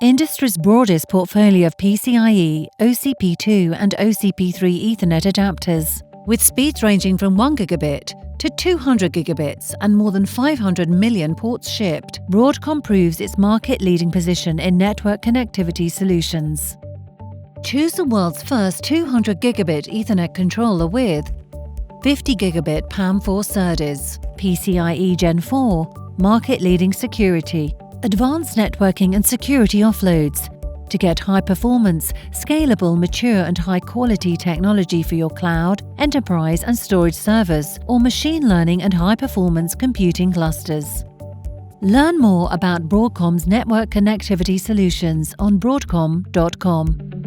Industry's broadest portfolio of PCIe, OCP2 and OCP3 Ethernet adapters, with speeds ranging from 1 gigabit to 200 gigabits and more than 500 million ports shipped, Broadcom proves its market-leading position in network connectivity solutions. Choose the world's first 200 gigabit Ethernet controller with 50 gigabit PAM4 SerDes, PCIe Gen 4, market-leading security, advanced networking and security offloads, to get high-performance, scalable, mature and high-quality technology for your cloud, enterprise and storage servers, or machine learning and high-performance computing clusters. Learn more about Broadcom's network connectivity solutions on Broadcom.com.